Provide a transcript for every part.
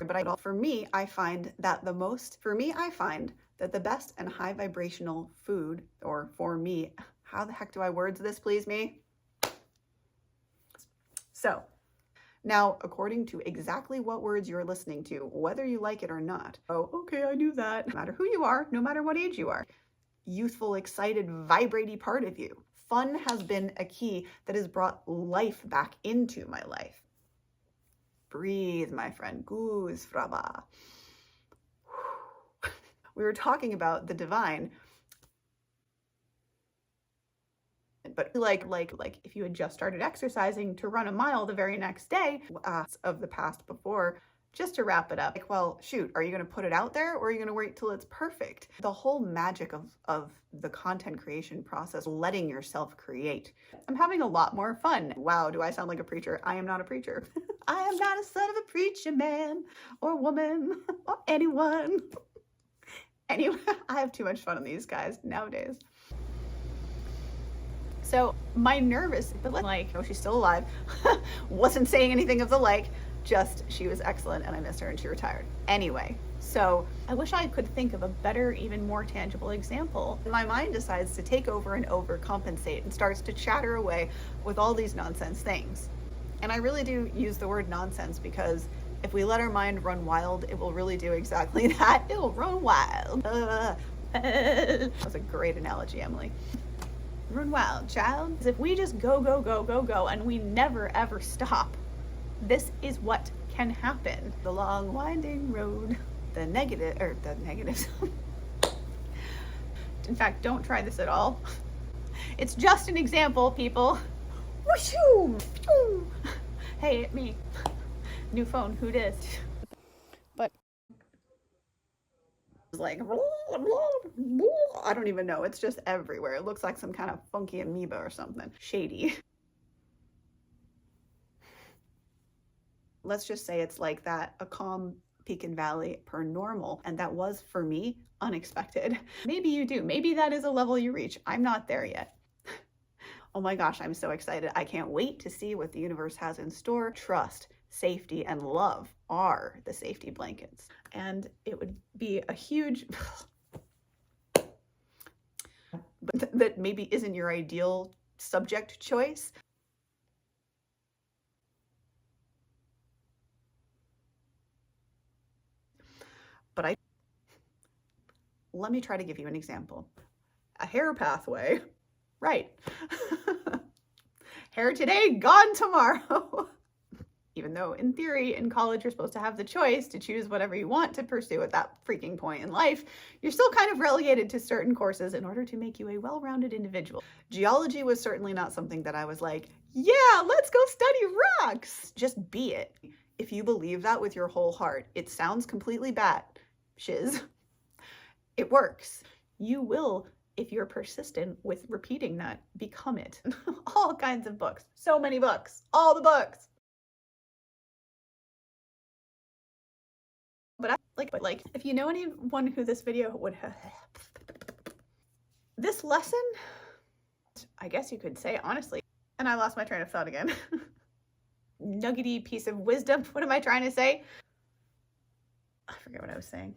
But for me, I find that the best and high vibrational food, or for me, how the heck do I words this, please me? So now, according to exactly what words you're listening to, whether you like it or not, oh, okay, I knew that. No matter who you are, no matter what age you are, youthful, excited, vibraty part of you. Fun has been a key that has brought life back into my life. Breathe, my friend. Goose fraba. We were talking about the divine, but like if you had just started exercising to run a mile the very next day of the past before, just to wrap it up, like, well, shoot, are you going to put it out there or are you going to wait till it's perfect? The whole magic of the content creation process, letting yourself create. I'm having a lot more fun. Wow, do I sound like a preacher? I am not a preacher. I am not a son of a preacher man or woman or anyone. Anyway, I have too much fun on these guys nowadays. So my nervous, but like, oh, she's still alive, wasn't saying anything of the like, just she was excellent and I missed her and she retired. Anyway, so I wish I could think of a better, even more tangible example. My mind decides to take over and overcompensate and starts to chatter away with all these nonsense things. And I really do use the word nonsense because if we let our mind run wild, it will really do exactly that. It will run wild. That was a great analogy, Emily. Run wild, child. If we just go, go, go, go, go, and we never ever stop, this is what can happen. The long winding road, the negatives. In fact, don't try this at all. It's just an example, people. Whooshoo! Hey, it's me. New phone, who dis? But it's like, I don't even know. It's just everywhere. It looks like some kind of funky amoeba or something. Shady. Let's just say it's like that, a calm peak and valley per normal. And that was, for me, unexpected. Maybe you do. Maybe that is a level you reach. I'm not there yet. Oh my gosh, I'm so excited. I can't wait to see what the universe has in store. Trust, safety, and love are the safety blankets. And it would be a huge, that maybe isn't your ideal subject choice. But let me try to give you an example. A hair pathway, right. Hair today, gone tomorrow. Even though in theory in college you're supposed to have the choice to choose whatever you want to pursue at that freaking point in life, you're still kind of relegated to certain courses in order to make you a well-rounded individual. Geology was certainly not something that I was like, yeah, let's go study rocks. Just be it. If you believe that with your whole heart, it sounds completely bad, shiz. It works. You will, if you're persistent with repeating that, become it. All kinds of books. So many books. All the books. But if you know anyone who this video would have, this lesson, I guess you could say honestly, and I lost my train of thought again. Nuggety piece of wisdom. What am I trying to say? I forget what I was saying.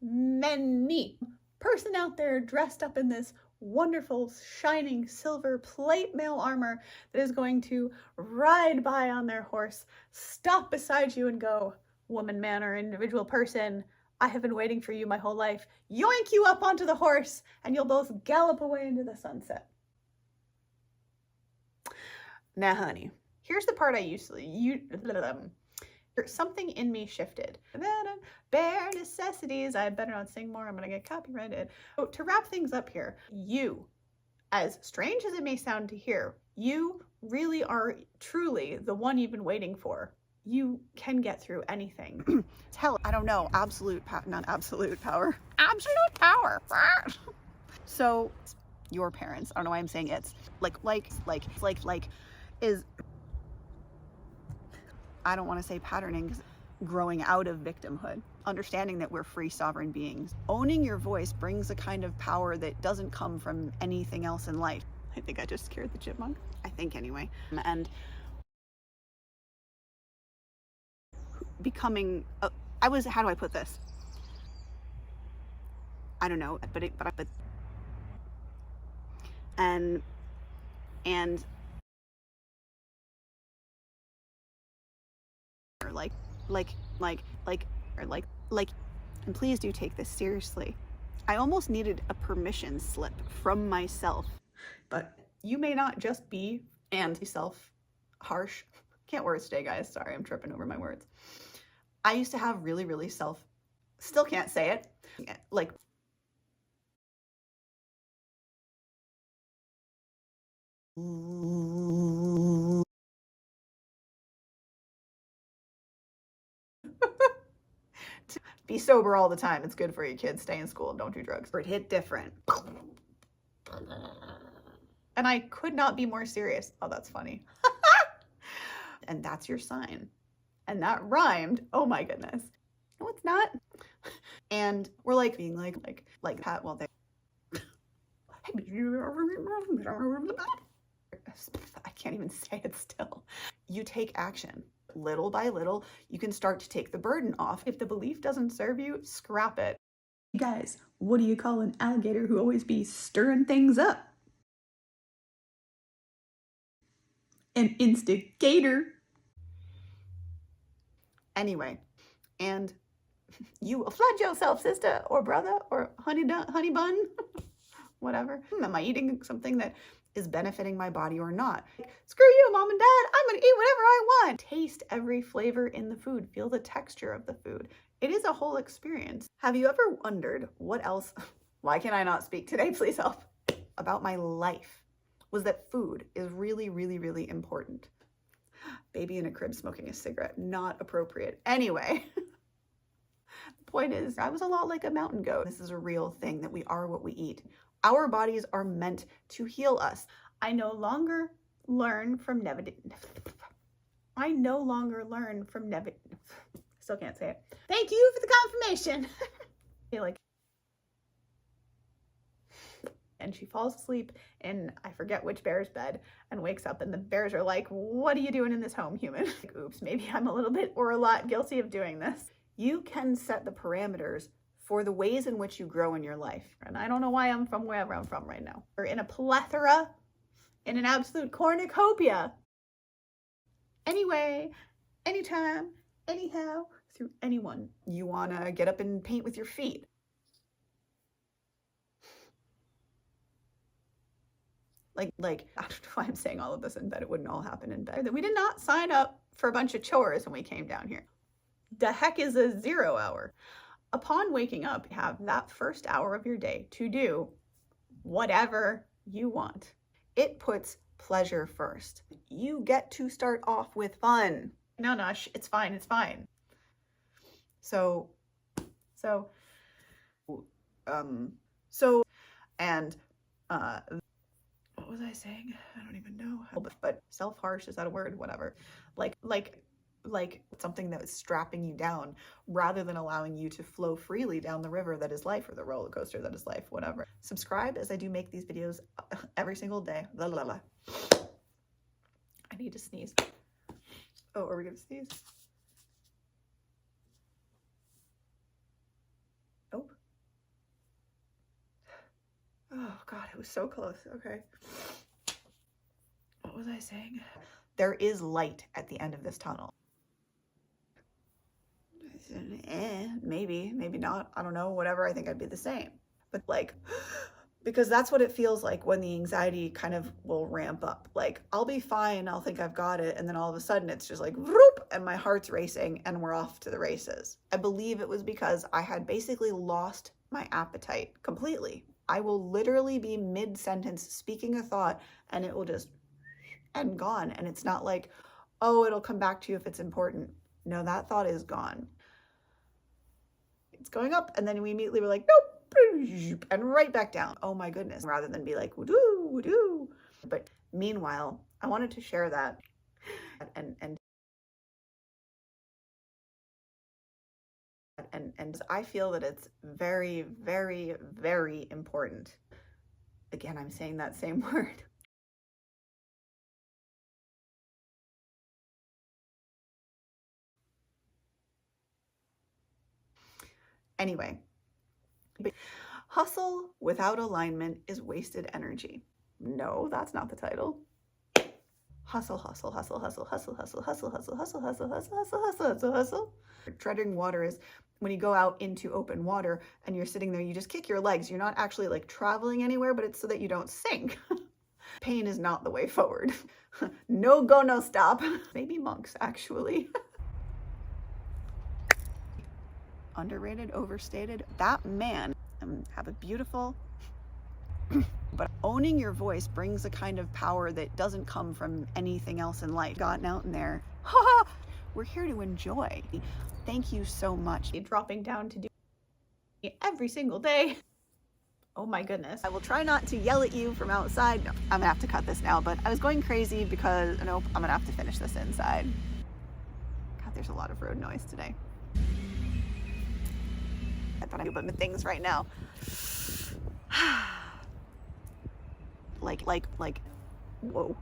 Many person out there dressed up in this wonderful shining silver plate mail armor that is going to ride by on their horse, stop beside you and go, woman, man, or individual person, I have been waiting for you my whole life. Yoink you up onto the horse and you'll both gallop away into the sunset. Now, honey, here's the part something in me shifted. Bare necessities. I better not sing more. I'm gonna get copyrighted. So to wrap things up here, you, as strange as it may sound to hear, you really are truly the one you've been waiting for. You can get through anything. Hell, I don't know, not absolute power. Absolute power. So your parents, I don't know why I'm saying it's, is, I don't want to say patterning, growing out of victimhood, understanding that we're free sovereign beings. Owning your voice brings a kind of power that doesn't come from anything else in life. I think I just scared the chipmunk. I think anyway. And becoming, how do I put this? I don't know, but and or like, and please do take this seriously. I almost needed a permission slip from myself. But you may not just be anti-self harsh. Can't words today, guys. Sorry, I'm tripping over my words. I used to have really still can't say it. Like, be sober all the time. It's good for you, kids. Stay in school and don't do drugs. It hit different. And I could not be more serious. Oh, that's funny. And that's your sign. And that rhymed. Oh my goodness. No, it's not. And we're like being like Pat, well, I can't even say it still. You take action. Little by little, you can start to take the burden off. If the belief doesn't serve you, scrap it. Hey guys, what do you call an alligator who always be stirring things up? An instigator. Anyway, and you flood yourself, sister or brother or honey bun, whatever. Am I eating something that is benefiting my body or not? Screw you, mom and dad. I'm gonna eat whatever I want. Taste every flavor in the food. Feel the texture of the food. It is a whole experience. Have you ever wondered what else? Why can I not speak today? Please help. About my life was that food is really important. Baby in a crib smoking a cigarette, not appropriate. Anyway, the point is, I was a lot like a mountain goat. This is a real thing, that we are what we eat. Our bodies are meant to heal us. I no longer learn from still can't say it. Thank you for the confirmation. Like, and she falls asleep in, I forget which bear's bed, and wakes up and the bears are like, what are you doing in this home, human? Like, oops, maybe I'm a little bit or a lot guilty of doing this. You can set the parameters for the ways in which you grow in your life. And I don't know why I'm from wherever I'm from right now. Or in a plethora, in an absolute cornucopia. Anyway, anytime, anyhow, through anyone. You wanna get up and paint with your feet. Like, I don't know why I'm saying all of this in bed. It wouldn't all happen in bed. We did not sign up for a bunch of chores when we came down here. The heck is a 0 hour? Upon waking up, have that first hour of your day to do whatever you want. It puts pleasure first. You get to start off with fun. No, it's fine, it's fine. What was I saying? I don't even know. But self-harsh, is that a word? Whatever. Like something that is strapping you down rather than allowing you to flow freely down the river that is life, or the roller coaster that is life, whatever. Subscribe, as I do make these videos every single day. La la la. I need to sneeze. Oh, are we gonna sneeze? Nope. Oh God, it was so close. Okay. What was I saying? There is light at the end of this tunnel. Maybe not. I don't know, whatever. I think I'd be the same. But like, because that's what it feels like when the anxiety kind of will ramp up. Like, I'll be fine, I'll think I've got it, and then all of a sudden it's just like, whoop, and my heart's racing and we're off to the races. I believe it was because I had basically lost my appetite completely. I will literally be mid-sentence speaking a thought and it will just, and gone. And it's not like, oh, it'll come back to you if it's important. No, that thought is gone. It's going up, and then we immediately were like, nope, and right back down. Oh my goodness, rather than be like, woo-doo, woo-doo. But meanwhile, I wanted to share that and I feel that it's very important. Again, I'm saying that same word. Anyway, hustle without alignment is wasted energy. No, that's not the title. Hustle, hustle, hustle, hustle, hustle, hustle, hustle, hustle, hustle, hustle, hustle, hustle, hustle, hustle, hustle. Treading water is when you go out into open water and you're sitting there, you just kick your legs. You're not actually like traveling anywhere, but it's so that you don't sink. Pain is not the way forward. No go, no stop. Maybe monks, actually. Underrated, overstated. That man, have a beautiful, but owning your voice brings a kind of power that doesn't come from anything else in life. Gotten out in there. We're here to enjoy. Thank you so much. Dropping down to do every single day. Oh my goodness. I will try not to yell at you from outside. No, I'm gonna have to cut this now, but I was going crazy because, nope, I'm gonna have to finish this inside. God, there's a lot of road noise today. I thought I knew about things right now. like, whoa.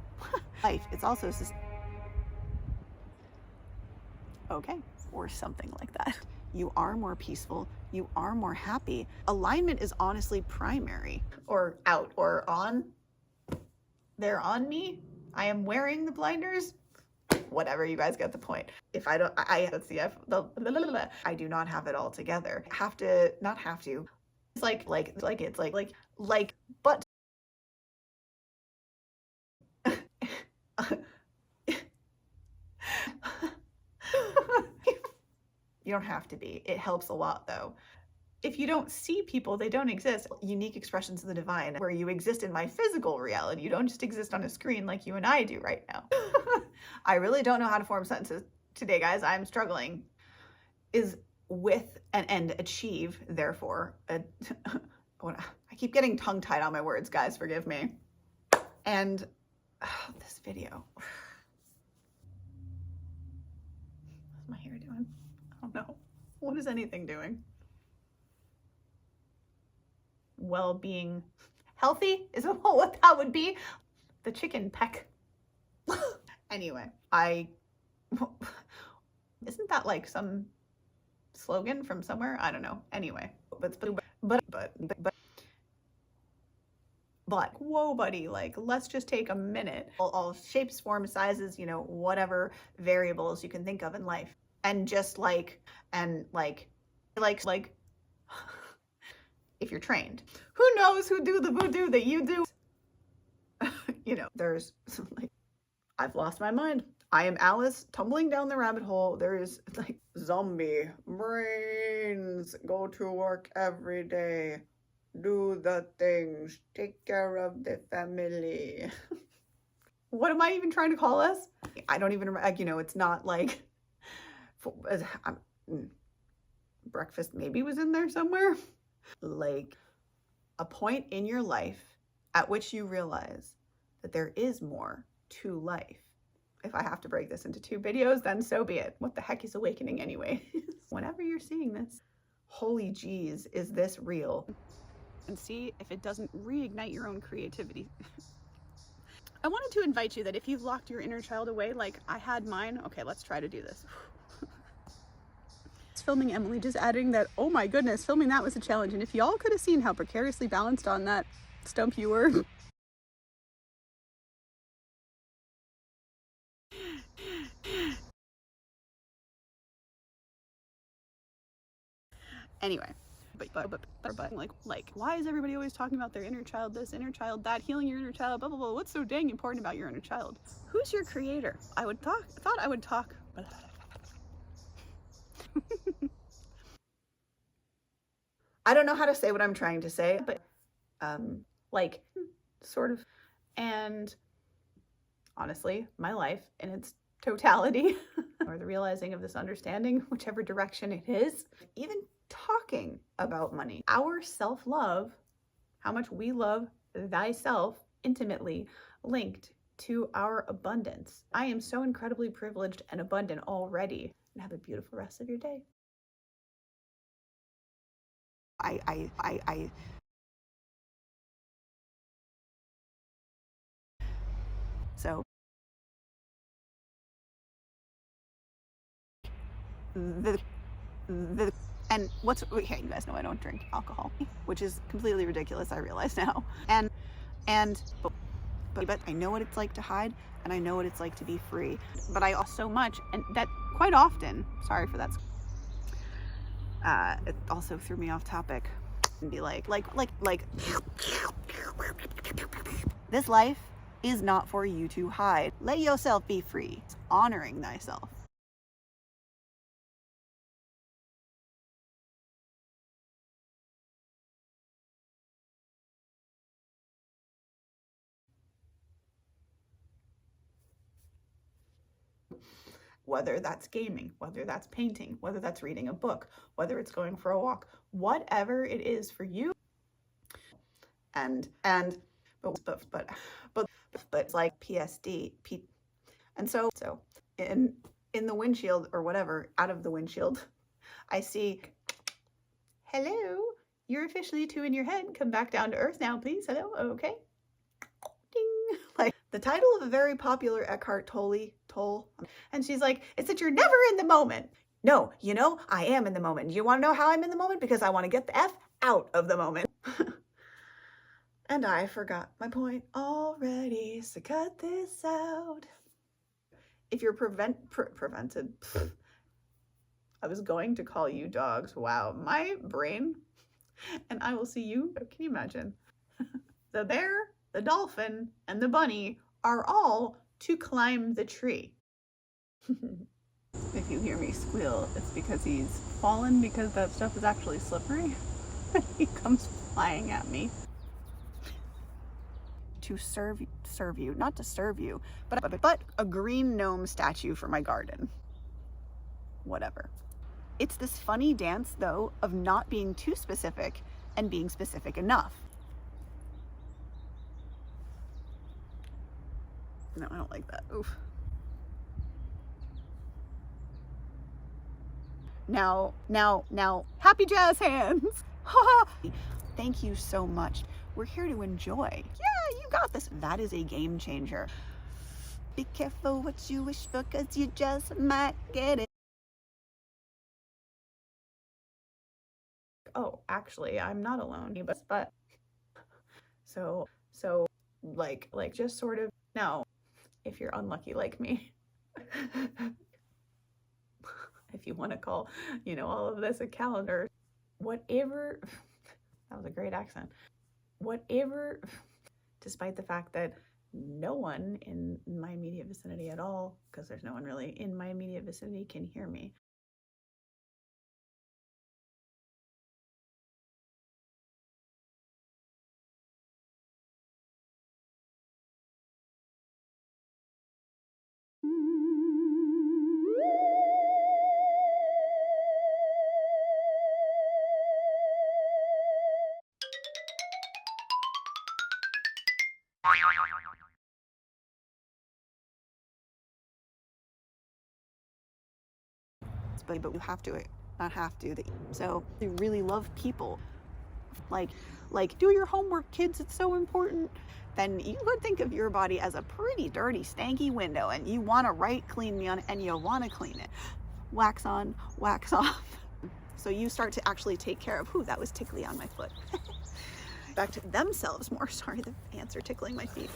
Life, it's also okay, or something like that. You are more peaceful, you are more happy. Alignment is honestly primary. Or out, or on. They're on me. I am wearing the blinders. Whatever, you guys get the point. If I don't, let's see, I do not have it all together. Not have to. It's like, but. You don't have to be. It helps a lot though. If you don't see people, they don't exist. Unique expressions of the divine, where you exist in my physical reality. You don't just exist on a screen like you and I do right now. I really don't know how to form sentences today, guys. I'm struggling. Is with and achieve, therefore. I keep getting tongue-tied on my words, guys. Forgive me. And this video. What's my hair doing? I don't know. What is anything doing? Well-being, healthy is what that would be. The chicken peck. Anyway, isn't that like some slogan from somewhere? I don't know. Anyway, but whoa, buddy, like, let's just take a minute. All shapes, forms, sizes, you know, whatever variables you can think of in life. And just like if you're trained, who knows who do the voodoo that you do? You know, there's like, I've lost my mind. I am Alice tumbling down the rabbit hole. There is like zombie brains, go to work every day, do the things, take care of the family. What am I even trying to call us? I don't even, you know, it's not like, breakfast maybe was in there somewhere. Like a point in your life at which you realize that there is more to life. If I have to break this into 2 videos, then so be it. What the heck is awakening anyway? Whenever you're seeing this, holy geez, is this real? And see if it doesn't reignite your own creativity. I wanted to invite you that if you've locked your inner child away like I had mine, okay, let's try to do this. Filming Emily, just adding that, oh my goodness, filming that was a challenge. And if y'all could have seen how precariously balanced on that stump you were. Anyway, but like, why is everybody always talking about their inner child this, inner child that, healing your inner child, blah, blah, blah. What's so dang important about your inner child? Who's your creator? I thought I would talk. I don't know how to say what I'm trying to say, but like, sort of. And honestly, my life in its totality, or the realizing of this understanding, whichever direction it is, even talking about money, our self-love, how much we love thyself, intimately linked to our abundance. I am so incredibly privileged and abundant already. And have a beautiful rest of your day. So the And okay, you guys know I don't drink alcohol, which is completely ridiculous, I realize now. But I know what it's like to hide, and I know what it's like to be free. But I also so much, and that quite often, sorry for that, it also threw me off topic, and be like, this life is not for you to hide. Let yourself be free. It's honoring thyself. Whether that's gaming, whether that's painting, whether that's reading a book, whether it's going for a walk, whatever it is for you. But it's like PSD, and so in the windshield or whatever, out of the windshield, I see, hello, you're officially 2 in your head. Come back down to earth now, please. Hello, okay. Ding. Like the title of a very popular Eckhart Tolle. And she's like, it's that you're never in the moment. No, you know, I am in the moment. You want to know how I'm in the moment? Because I want to get the F out of the moment. And I forgot my point already, so cut this out. If you're prevented, I was going to call you dogs. Wow, my brain. And I will see you. Can you imagine? The bear, the dolphin, and the bunny are all to climb the tree. If you hear me squeal, it's because he's fallen, because that stuff is actually slippery. He comes flying at me. To serve you, not to serve you, but a green gnome statue for my garden. Whatever. It's this funny dance, though, of not being too specific and being specific enough. No, I don't like that. Oof. Now, happy jazz hands. Thank you so much. We're here to enjoy. Yeah, you got this. That is a game changer. Be careful what you wish for, because you just might get it. Oh, actually, I'm not alone. But so like just sort of, no, if you're unlucky like me. If you want to call, all of this a calendar, whatever. That was a great accent. Whatever, despite the fact that no one in my immediate vicinity at all, because there's no one really in my immediate vicinity, can hear me. But you have to, not have to. So you really love people. Like do your homework, kids, it's so important. Then you would think of your body as a pretty dirty, stanky window, and you want to clean me on it, and you want to clean it. Wax on, wax off. So you start to actually take care of, that was tickly on my foot. Back to themselves more. Sorry, the ants are tickling my feet.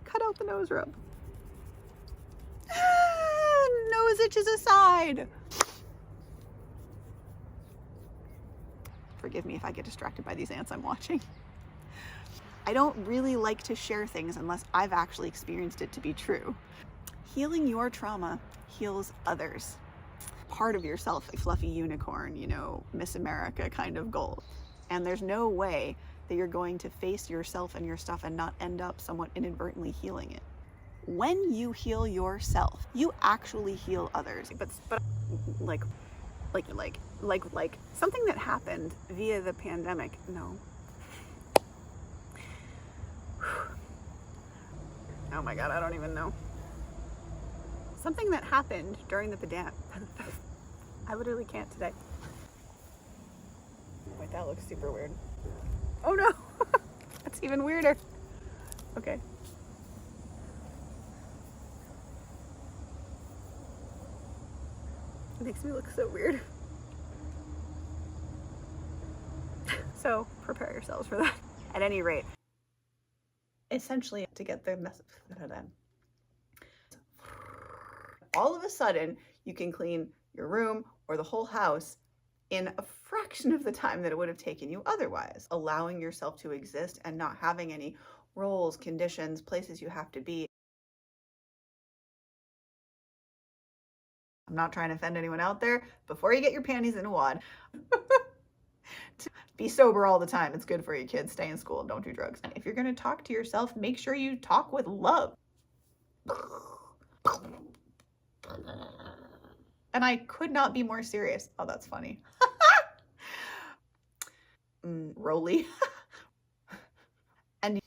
Cut out the nose rub. Nose itches aside. Forgive me if I get distracted by these ants I'm watching. I don't really like to share things unless I've actually experienced it to be true. Healing your trauma heals others. Part of yourself, a fluffy unicorn, Miss America kind of goal. And there's no way that you're going to face yourself and your stuff and not end up somewhat inadvertently healing it. When you heal yourself, you actually heal others. But like something that happened via the pandemic. No. Oh my God, I don't even know. Something that happened during the pandemic. I literally can't today. Wait, that looks super weird. Oh no, that's even weirder. Okay. makes me look so weird. So prepare yourselves for that. At any rate, essentially to get the message, all of a sudden you can clean your room or the whole house in a fraction of the time that it would have taken you otherwise, allowing yourself to exist and not having any roles, conditions, places you have to be. I'm not trying to offend anyone out there. Before you get your panties in a wad, be sober all the time. It's good for you, kids. Stay in school. Don't do drugs. If you're going to talk to yourself, make sure you talk with love. And I could not be more serious. Oh, that's funny. Roly. And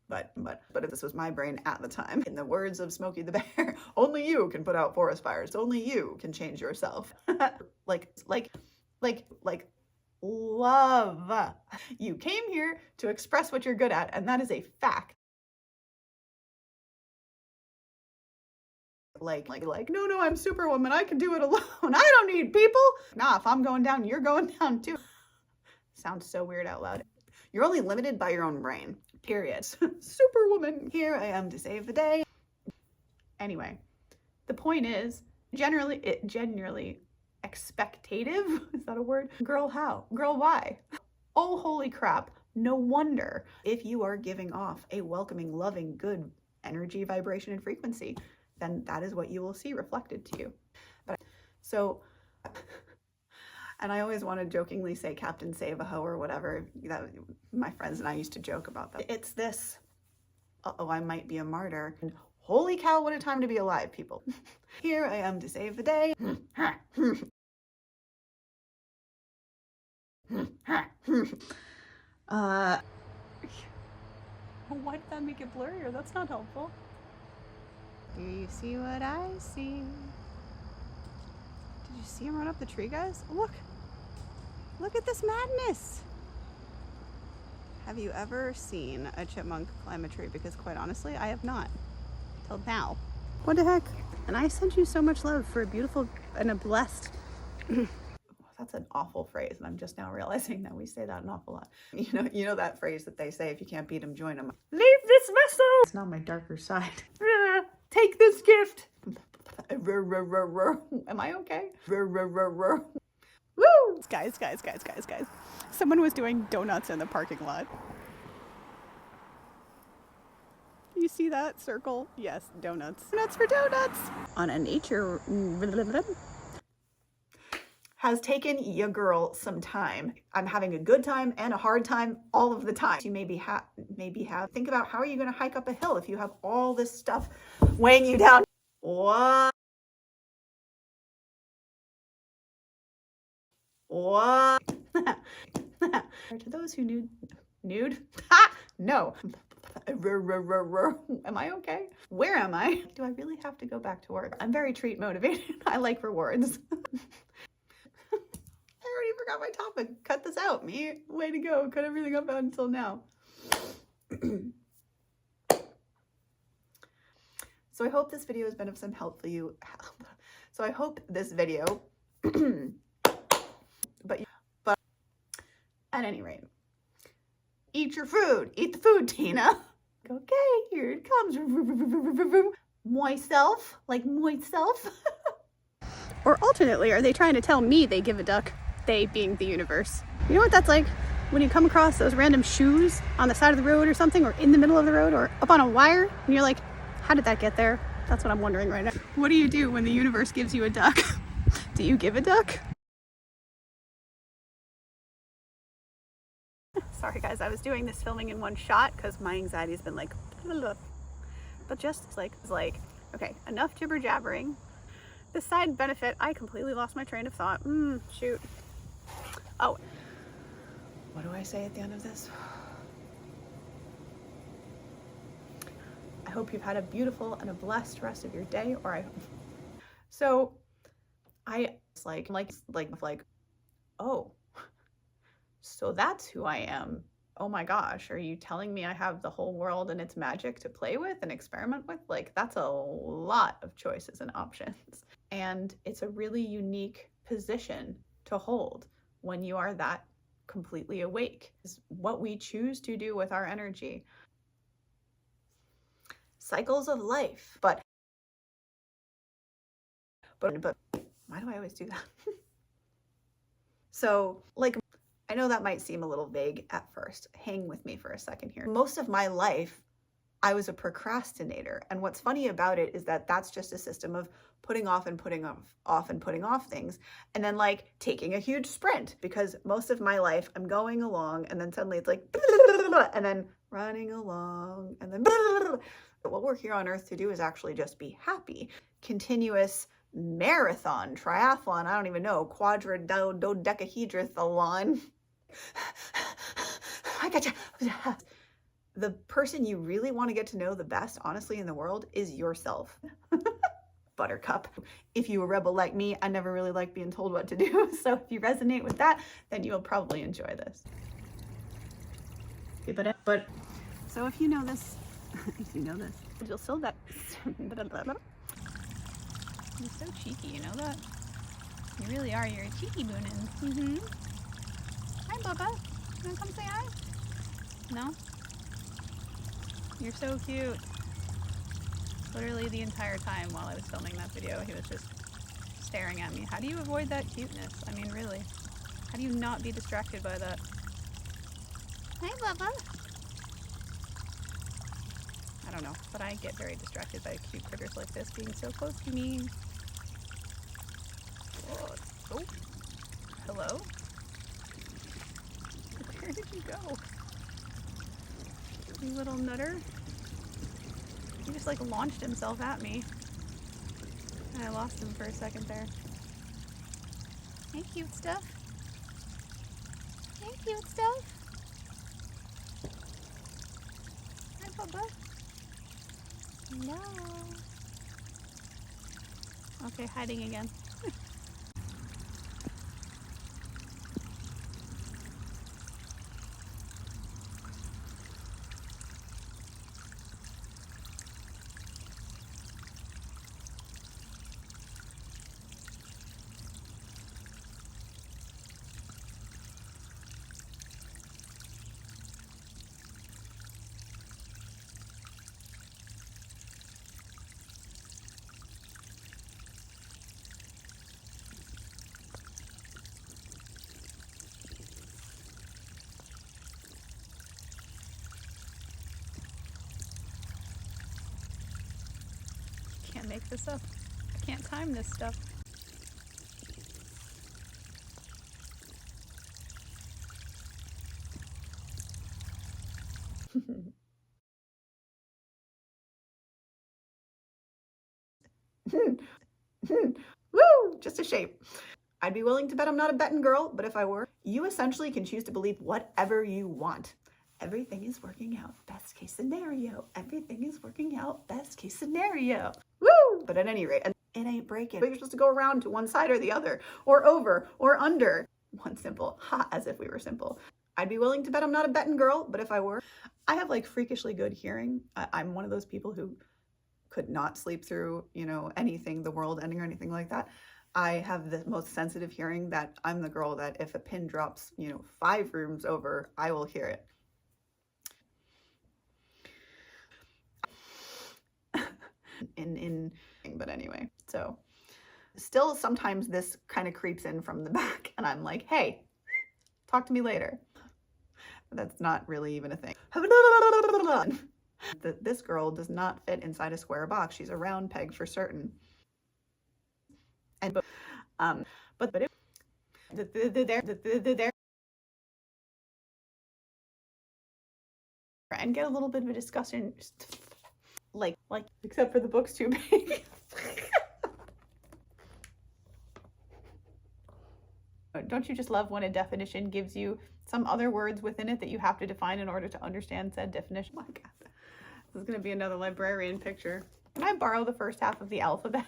but if this was my brain at the time, in the words of Smokey the Bear, only you can put out forest fires. Only you can change yourself. like love. You came here to express what you're good at, and that is a fact. Like, no, I'm Superwoman. I can do it alone. I don't need people. Nah, if I'm going down, you're going down too. Sounds so weird out loud. You're only limited by your own brain, period. Superwoman, here I am to save the day. Anyway, the point is, generally expectative, is that a word? Girl, how? Girl, why? Oh, holy crap. No wonder if you are giving off a welcoming, loving, good energy, vibration, and frequency, then that is what you will see reflected to you. So, and I always want to jokingly say Captain Save-A-Ho or whatever. That, my friends and I used to joke about that. It's this, uh-oh, I might be a martyr. And holy cow, what a time to be alive, people. Here I am to save the day. Why did that make it blurrier? That's not helpful. Do you see what I see? Did you see him run up the tree, guys? Look. Look at this madness. Have you ever seen a chipmunk climb a tree? Because quite honestly, I have not. Till now. What the heck? And I sent you so much love for a beautiful and a blessed... That's an awful phrase, and I'm just now realizing that we say that an awful lot. You know that phrase that they say, if you can't beat them, join them. Leave this vessel! It's not my darker side. Take this gift! Am I okay? Woo! Guys. Someone was doing donuts in the parking lot. You see that circle? Yes, donuts. Donuts for donuts! On a nature... has taken your girl some time. I'm having a good time and a hard time all of the time. You maybe have, think about how are you gonna hike up a hill if you have all this stuff weighing you down? What? To those who nude? Ha! No. Am I okay? Where am I? Do I really have to go back to work? I'm very treat motivated. I like rewards. I already forgot my topic. Cut this out, me. Way to go. Cut everything up until now. So I hope this video has been of some help for you. So I hope this video, but at any rate, eat your food. Eat the food, Tina. Okay, here it comes. Myself, like myself. Or alternately, are they trying to tell me they give a duck? They being the universe. You know what that's like? When you come across those random shoes on the side of the road or something, or in the middle of the road, or up on a wire, and you're like, how did that get there? That's what I'm wondering right now. What do you do when the universe gives you a duck? Do you give a duck? Sorry guys, I was doing this filming in one shot because my anxiety has been like, but just like, okay, enough jibber jabbering. The side benefit, I completely lost my train of thought. Shoot. Oh, what do I say at the end of this? I hope you've had a beautiful and a blessed rest of your day, or so I like, oh, so that's who I am. oh my gosh, are you telling me I have the whole world and its magic to play with and experiment with? Like, that's a lot of choices and options. And it's a really unique position to hold when you are that completely awake. Is what we choose to do with our energy. Cycles of life. But why do I always do that? So, like, I know that might seem a little vague at first. Hang with me for a second here. Most of my life, I was a procrastinator. And what's funny about it is that that's just a system of putting off and putting off things, and then like taking a huge sprint, because most of my life I'm going along and then suddenly it's like, and then running along, and then what we're here on earth to do is actually just be happy. Continuous marathon, triathlon, I don't even know, dodecahedrathlon. I gotcha. The person you really want to get to know the best, honestly, in the world is yourself. Buttercup. If you a rebel like me, I never really like being told what to do. So if you resonate with that, then you'll probably enjoy this. But so if you know this, you'll still that. You're so cheeky, you know that? You really are. You're a cheeky boonin'. Mm-hmm. Hi, Bubba. You wanna come say hi? No? You're so cute. Literally the entire time while I was filming that video, he was just staring at me. How do you avoid that cuteness? I mean, really. How do you not be distracted by that? Hi, Bubba. I don't know, but I get very distracted by cute critters like this being so close to me. Oh, hello? Where did you go? You little nutter. He just like launched himself at me. And I lost him for a second there. Hey, cute stuff. Hey, cute stuff. Hi, Bubba. No. Okay, hiding again. Can't make this up. I can't time this stuff. Woo! Just a shape. I'd be willing to bet I'm not a betting girl, but if I were, you essentially can choose to believe whatever you want. Everything is working out. Best case scenario. Everything is working out. Best case scenario. Woo! But at any rate, it ain't breaking. But you're supposed to go around to one side or the other, or over, or under. One simple. Ha, as if we were simple. I'd be willing to bet I'm not a betting girl, but if I were, I have like freakishly good hearing. I'm one of those people who could not sleep through, anything, the world ending or anything like that. I have the most sensitive hearing that I'm the girl that if a pin drops, 5 rooms over, I will hear it. But anyway, so still sometimes this kind of creeps in from the back and I'm like, hey, talk to me later. That's not really even a thing. This girl does not fit inside a square box. She's a round peg for certain. And and get a little bit of a discussion, like except for the book's too big. Don't you just love when a definition gives you some other words within it that you have to define in order to understand said definition? Oh my God. This is going to be another librarian picture. Can I borrow the first half of the alphabet?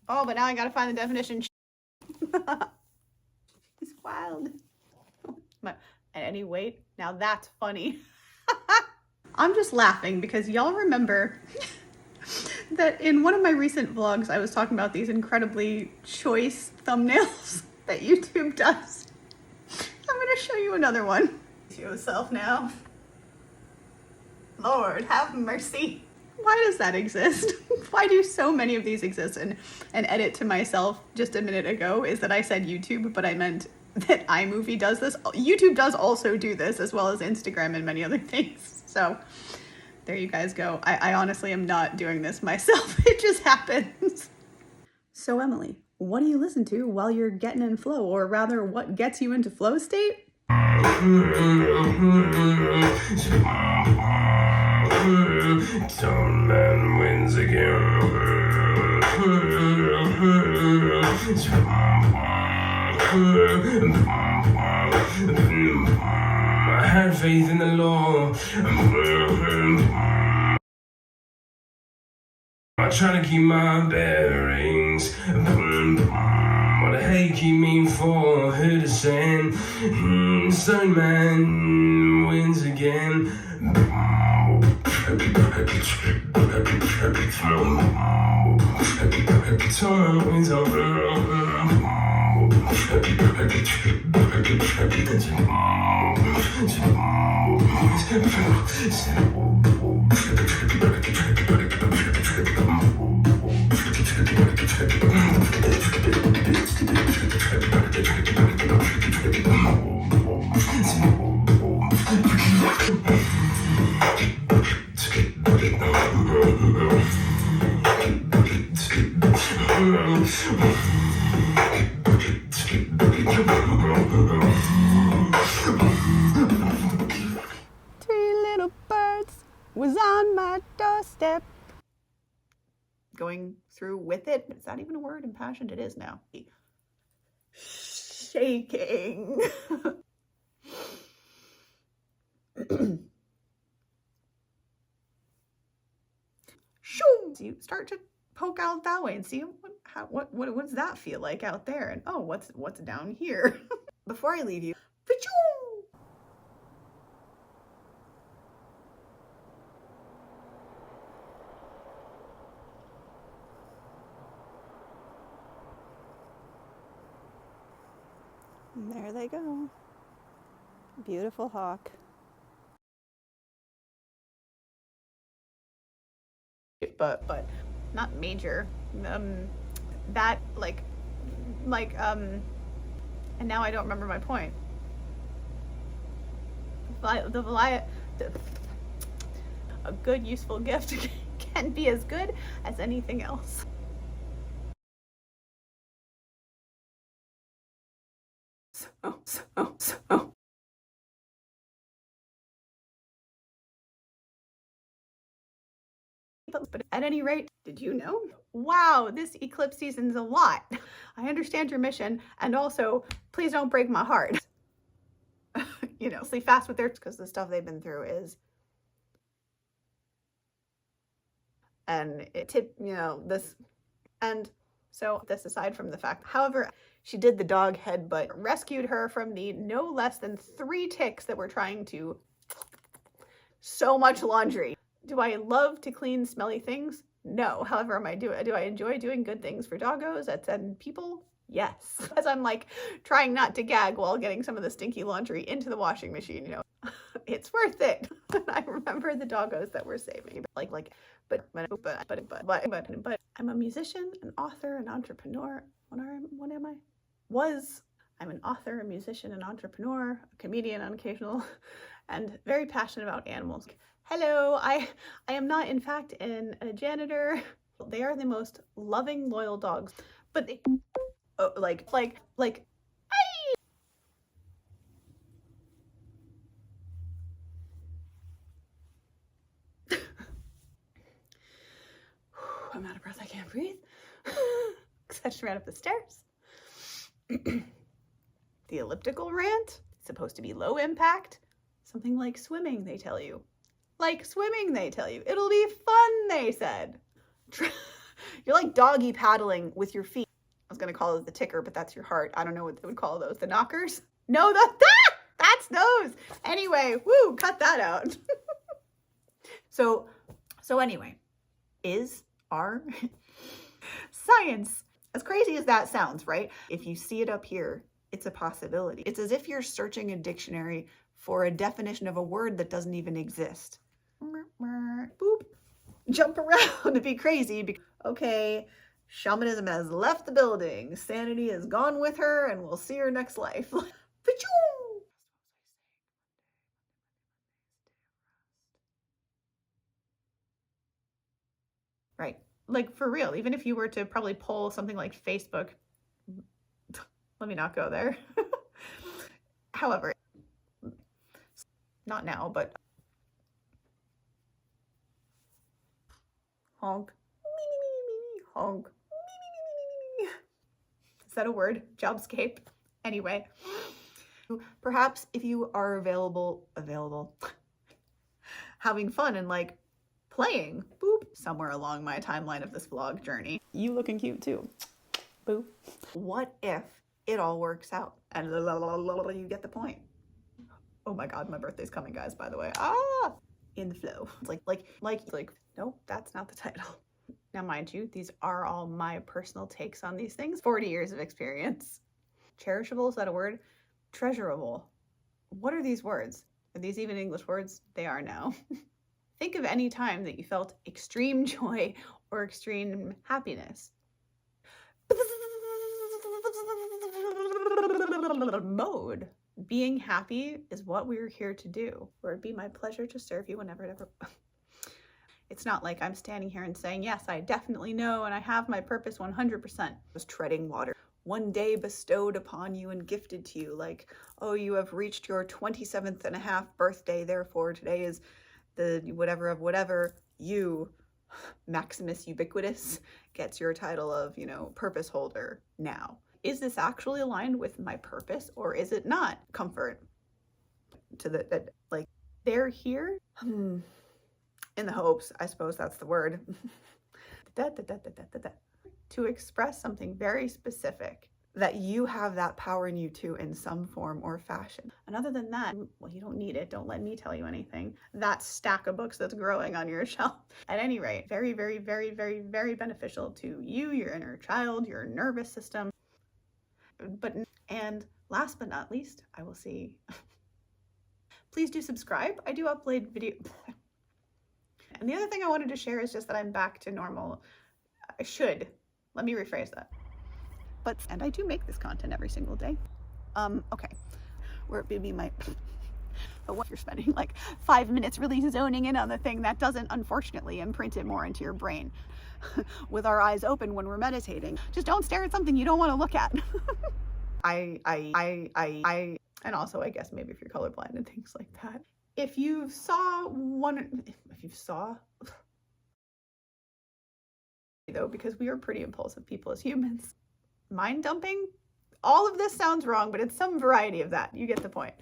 Oh, but now I got to find the definition. It's wild. at any weight. Now that's funny. I'm just laughing because y'all remember that in one of my recent vlogs, I was talking about these incredibly choice thumbnails that YouTube does. I'm gonna show you another one. To yourself now. Lord, have mercy. Why does that exist? Why do so many of these exist? And an edit to myself just a minute ago is that I said YouTube, but I meant that iMovie does this. YouTube does also do this, as well as Instagram and many other things. So there you guys go. I honestly am not doing this myself. It just happens. So Emily, what do you listen to while you're getting in flow? Or rather, what gets you into flow state? Tone man wins again. I had faith in the Lord. I try to keep my bearings. What the hell you keep me for? Who to send? Sun man wins again. Three little birds was on my doorstep. Going through with it. Is that even a word? Impassioned? It is now. Shaking. Shoo! You start to poke out that way and see what does that feel like out there? And oh, what's down here? Before I leave you, and there they go. Beautiful hawk. But not major. That and now I don't remember my point. A good useful gift can be as good as anything else. So. But at any rate, did you know? Wow, this eclipse season's a lot. I understand your mission, and also, please don't break my heart. You know, sleep fast with their, because the stuff they've been through is, and so this aside from the fact, however, she did the dog headbutt, rescued her from the no less than 3 ticks that were trying to so much laundry. Do I love to clean smelly things? No. However, do I enjoy doing good things for doggos and people? Yes. As I'm like trying not to gag while getting some of the stinky laundry into the washing machine, you know. It's worth it. I remember the doggos that we're saving. But I'm a musician, an author, an entrepreneur. What am I? I'm an author, a musician, an entrepreneur, a comedian on occasional, and very passionate about animals. Hello, I am not, in fact, a janitor. They are the most loving, loyal dogs. But they, hey! I'm out of breath, I can't breathe. Because I just ran up the stairs. The elliptical rant, it's supposed to be low impact. Something like swimming, they tell you. It'll be fun, they said. You're like doggy paddling with your feet. I was gonna call it the ticker, but that's your heart. I don't know what they would call those. The knockers? No, Cat's nose. Anyway, woo, cut that out. So anyway, are science. As crazy as that sounds, right? If you see it up here, it's a possibility. It's as if you're searching a dictionary for a definition of a word that doesn't even exist. Boop. Jump around to be crazy. Okay, shamanism has left the building. Sanity is gone with her, and we'll see her next life. Right. Like, for real, even if you were to probably poll something like Facebook, let me not go there. However, not now, but honk, honk. Is that a word? Jobscape. Anyway, perhaps if you are available, having fun and like playing, boop, somewhere along my timeline of this vlog journey, you looking cute too, boop. What if it all works out and you get the point? Oh my God, my birthday's coming, guys, by the way. In the flow. It's like, nope, that's not the title. Now, mind you, these are all my personal takes on these things. 40 years of experience. Cherishable, is that a word? Treasurable. What are these words? Are these even English words? They are now. Think of any time that you felt extreme joy or extreme happiness. Mode. Being happy is what we're here to do. Or it'd be my pleasure to serve you whenever it ever... It's not like I'm standing here and saying, yes, I definitely know and I have my purpose 100%. Just treading water. One day bestowed upon you and gifted to you, like, oh, you have reached your 27th and a half birthday, therefore today is the whatever of whatever. You, Maximus Ubiquitous, gets your title of, purpose holder now. Is this actually aligned with my purpose or is it not? Comfort to like, they're here in the hopes, I suppose that's the word, to express something very specific, that you have that power in you too in some form or fashion. And other than that, well, you don't need it. Don't let me tell you anything. That stack of books that's growing on your shelf. At any rate, very, very, very, very, very beneficial to you, your inner child, your nervous system. And last but not least, I will see, please do subscribe. I do upload video. And the other thing I wanted to share is just that I'm back to normal. I should. Let me rephrase that. And I do make this content every single day. Okay. Where it maybe might, but what you're spending like 5 minutes really zoning in on the thing that doesn't, unfortunately, imprint it more into your brain. With our eyes open when we're meditating. Just don't stare at something you don't want to look at. And also, I guess maybe if you're colorblind and things like that. If you saw though, because we are pretty impulsive people as humans. Mind dumping? All of this sounds wrong, but it's some variety of that. You get the point.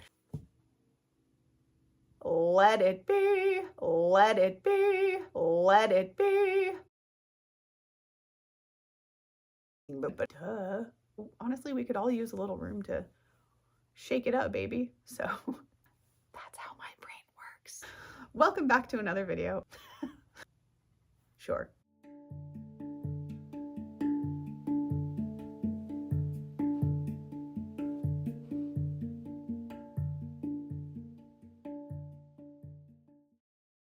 Let it be, let it be, let it be. But honestly, we could all use a little room to shake it up, baby. So that's how my brain works. Welcome back to another video. Sure.